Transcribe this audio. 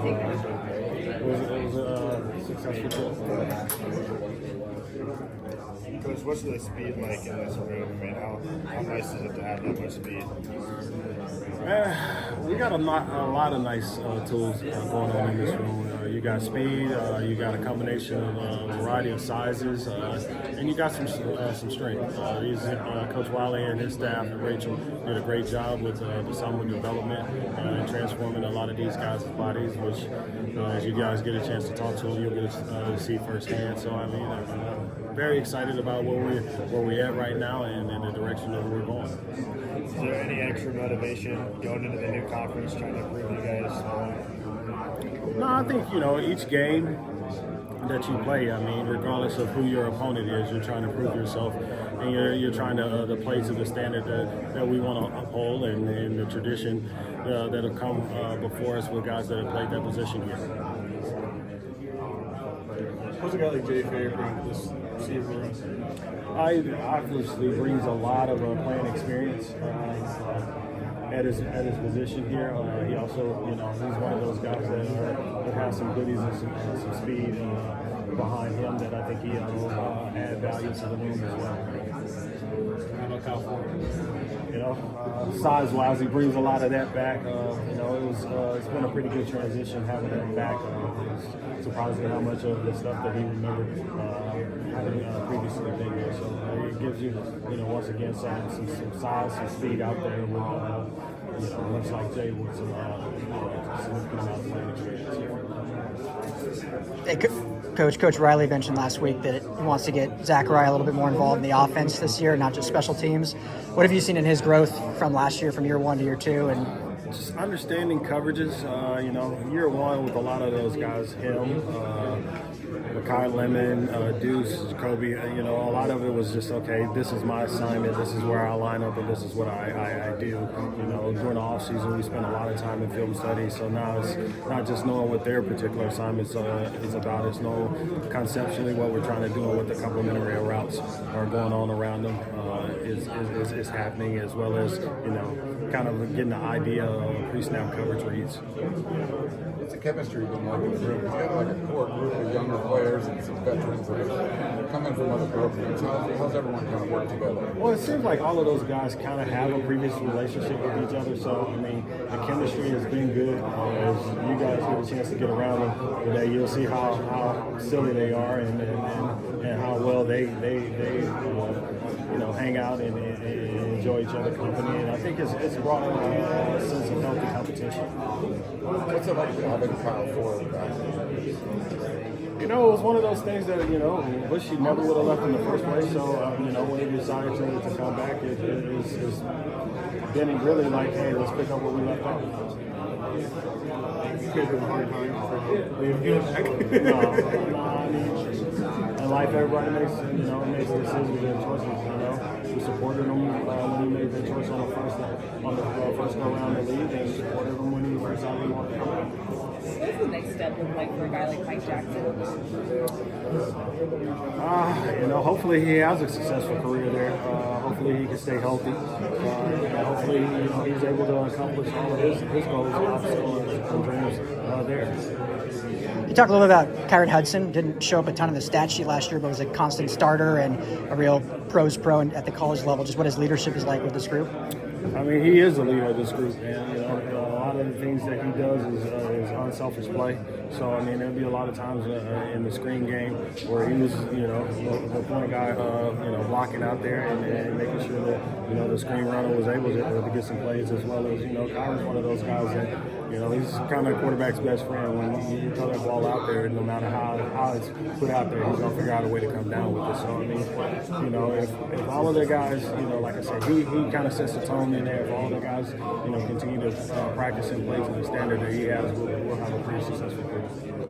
It was a successful trip. Coach, what's the speed like in this room? I mean, how nice is it to have that much speed? We got a lot of nice tools going on in this room. You got speed, you got a combination of a variety of sizes, and you got some strength. Coach Wiley and his staff and Rachel did a great job with the summer development and transforming a lot of these guys' bodies, which as you guys get a chance to talk to them, you'll get to see firsthand. So, I mean, I'm very excited about where we're at right now and the direction that we're going. Is there any extra motivation going into the new conference, trying to prove you guys? No, I think, each game that you play, I mean, regardless of who your opponent is, you're trying to prove yourself, and you're trying to play to the standard that we want to uphold and the tradition that have come before us with guys that have played that position here. What's a guy like Jay Fair bring to this receiver room? He obviously brings a lot of playing experience at his position here. He also, he's one of those guys that has some goodies and some speed behind him that I think he will add value to the room as well. How about Kyle Ford? Size-wise, he brings a lot of that back. It's been a pretty good transition having him back. It's surprising how much of the stuff that he remembered having previously been here. So it gives you, once again, some size, some speed out there with, much like Jay with some significant amount of playing experience here. Hey, Coach Riley mentioned last week that he wants to get Zachariah a little bit more involved in the offense this year, not just special teams. What have you seen in his growth from last year, from year 1 to year 2? And just understanding coverages, year 1 with a lot of those guys, him, Makai Lemon, Deuce, Jacoby, a lot of it was just, okay, this is my assignment, this is where I line up, and this is what I do. During the off season, we spend a lot of time in film study, so now it's not just knowing what their particular assignments is about, it's knowing conceptually what we're trying to do and what the complementary routes are going on around them is happening, as well as, kind of getting the idea of pre-snap coverage reads. It's a chemistry been like in the room. He's got like a core group of younger players and some veterans that have come in from other programs. How's everyone kind of work together? Well, it seems like all of those guys kind of have a previous relationship with each other. So, I mean, the chemistry has been good. As you guys get a chance to get around them today, you'll see how silly they are and how well they hang out and enjoy each other's company. And I think it's brought a sense of healthy competition. What's it like having Kyle Ford back? It was one of those things that, wish he never would have left in the first place. So, when he decided to come back, it's been really like, hey, let's pick up where we left off. You could have a hard time for leaving back. No, I mean, in life, everybody makes decisions and choices. We supported him when he made the choice on the first go around the league, and supported him when he decided he wanted to come back. What does the next step look like for a guy like Mike Jackson? Hopefully he has a successful career there. Hopefully he can stay healthy. Hopefully he's able to accomplish all of his goals and dreams there. you talked a little bit about Kyron Hudson. Didn't show up a ton on the stat sheet last year, but was a constant starter and a real pro at the college level. Just what his leadership is like with this group. I mean, he is the leader of this group, and a lot of the things that he does is unselfish play. So I mean, there'll be a lot of times in the screen game where he was, the point guy, blocking out there and making sure that the screen runner was able to get some plays, as well as Kyron's one of those guys that he's kind of quarterback's best friend. When you throw that ball out there, no matter how it's put out there, he's gonna figure out a way to come down with it. So I mean, if all of the guys, like I said, he kind of sets the tone in there. If all the guys, continue to practice and play to the standard that he has, we'll have a pretty successful career.